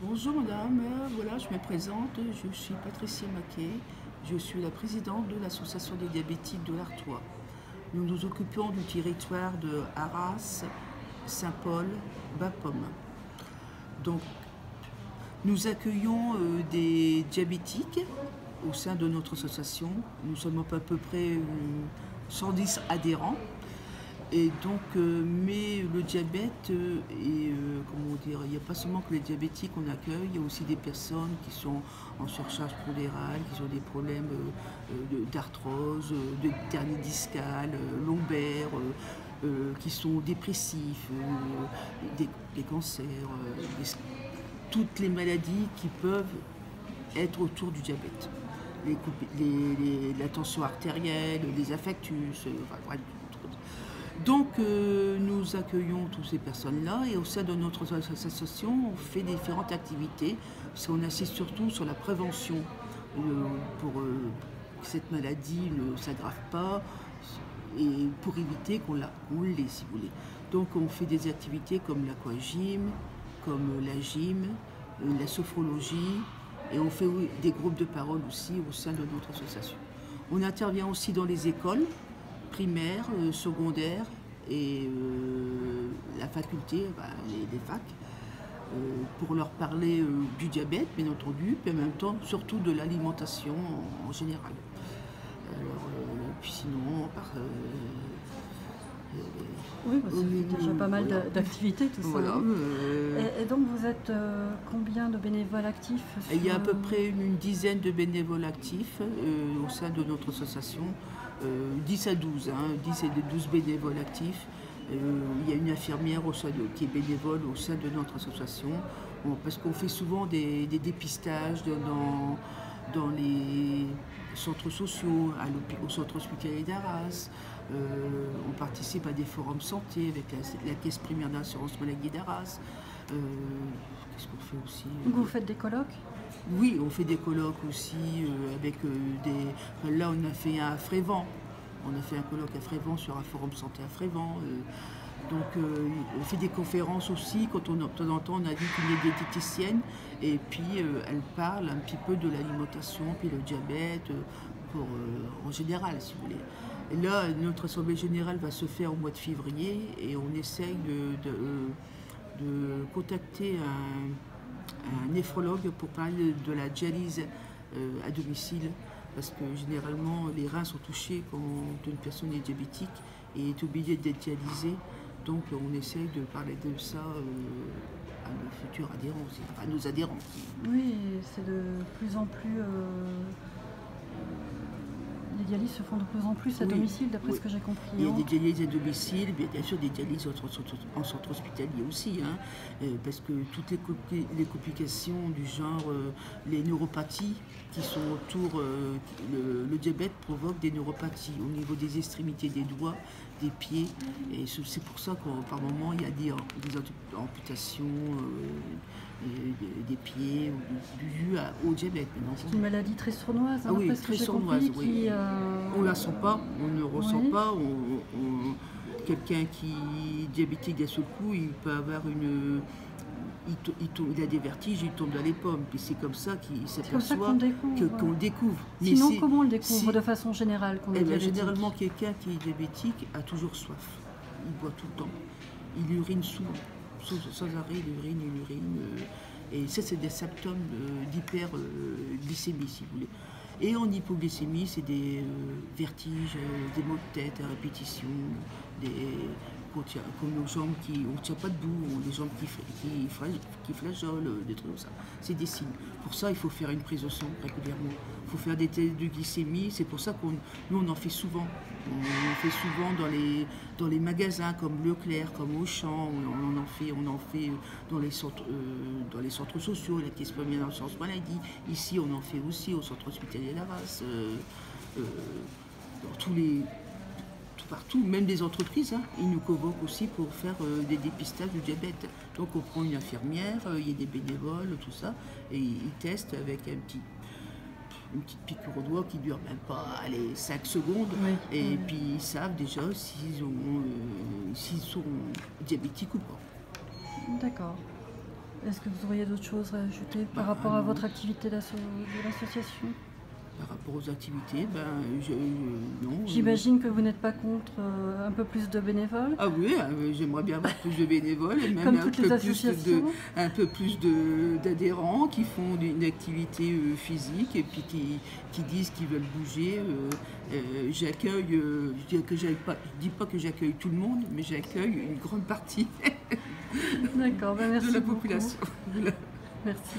Bonjour madame, voilà, je me présente, je suis Patricia Maquet, je suis la présidente de l'association des diabétiques de l'Artois. Nous nous occupons du territoire de Arras, Saint-Paul, Bapaume. Donc, nous accueillons des diabétiques au sein de notre association. Nous sommes à peu près 110 adhérents. Et donc, mais le diabète, comment dire, il n'y a pas seulement que les diabétiques qu'on accueille, il y a aussi des personnes qui sont en surcharge pondérale, qui ont des problèmes d'arthrose, de hernie discale, lombaire, qui sont dépressifs, des cancers, toutes les maladies qui peuvent être autour du diabète. La tension artérielle, les infarctus, enfin, donc nous accueillons toutes ces personnes-là et au sein de notre association, on fait différentes activités parce qu'on insiste surtout sur la prévention pour que cette maladie ne s'aggrave pas et pour éviter qu'on l'ait, si vous voulez. Donc on fait des activités comme l'aquagym, comme la gym, la sophrologie et on fait des groupes de parole aussi au sein de notre association. On intervient aussi dans les écoles primaire, secondaire et la faculté, les facs, pour leur parler du diabète, bien entendu, puis en même temps, surtout de l'alimentation en général. Alors, puis sinon, oui, ça fait déjà pas mal d'activités, tout voilà, ça. Et donc, vous êtes combien de bénévoles actifs Il y a à peu près une dizaine de bénévoles actifs au sein de notre association. 10 à 12, 10 et 12 bénévoles actifs. Il y a une infirmière qui est bénévole au sein de notre association, parce qu'on fait souvent des dépistages dans les centres sociaux, au centre hospitalier d'Arras. On participe à des forums santé avec la caisse primaire d'assurance maladie d'Arras. Qu'est-ce qu'on fait aussi Vous faites des colloques? Oui, on fait des colloques aussi avec des... Là, on a fait un à Frévent. On a fait un colloque à Frévent sur un forum santé à Frévent. Donc, on fait des conférences aussi. Quand de temps en temps, on a dit qu'une diététicienne. Et puis, elle parle un petit peu de l'alimentation, puis le diabète, en général, si vous voulez. Et là, notre assemblée générale va se faire au mois de février. Et on essaye de contacter un néphrologue pour parler de la dialyse à domicile, parce que généralement les reins sont touchés quand une personne est diabétique et est obligée d'être dialysée. Donc on essaye de parler de ça à nos futurs adhérents aussi, enfin à nos adhérents. Oui, c'est de plus en plus... les dialyses se font de plus en plus à domicile, d'après ce que j'ai compris. Il y a des dialyses à domicile, bien sûr des dialyses en centre hospitalier aussi, parce que toutes les complications du genre, les neuropathies qui sont autour, le diabète provoque des neuropathies au niveau des extrémités des doigts, des pieds, et c'est pour ça que par moment il y a des amputations des pieds dû au diabète. C'est une maladie très sournoise, oui, très sournoise, oui. On ne la sent pas, on ne ressent pas. Quelqu'un qui est diabétique d'un seul coup, il peut avoir il a des vertiges, il tombe dans les pommes. Puis c'est comme ça qu'il s'aperçoit qu'on le découvre. Sinon, comment on le découvre de façon générale qu'on est diabétique? Généralement, quelqu'un qui est diabétique a toujours soif. Il boit tout le temps. Il urine souvent. Sans arrêt, il urine. Et ça, c'est des symptômes d'hyperglycémie, si vous voulez. Et en hypoglycémie, c'est des vertiges, des maux de tête à répétition, comme nos jambes on ne tient pas debout, les jambes qui flageolent, des trucs comme ça. C'est des signes. Pour ça, il faut faire une prise de sang régulièrement. Il faut faire des tests de glycémie. C'est pour ça nous, on en fait souvent. On en fait souvent dans les magasins comme Leclerc, comme Auchan. On en fait dans les centres sociaux, la caisse première d'assurance maladie. Ici, on en fait aussi au centre hospitalier d'Arras. Partout, même des entreprises, ils nous convoquent aussi pour faire des dépistages du diabète. Donc on prend une infirmière, il y a des bénévoles, tout ça, et ils testent avec une petite piqûre au doigt qui dure même pas 5 secondes. Et puis ils savent déjà s'ils sont diabétiques ou pas. D'accord. Est-ce que vous auriez d'autres choses à ajouter par rapport à votre activité de l'association? Par rapport aux activités, non. J'imagine que vous n'êtes pas contre un peu plus de bénévoles? Ah oui, j'aimerais bien avoir plus de bénévoles, et même Comme toutes les associations. un peu plus d'adhérents qui font une activité physique et puis qui disent qu'ils veulent bouger. J'accueille, je dis pas que j'accueille tout le monde, mais j'accueille une grande partie D'accord, merci de la beaucoup. population. Merci.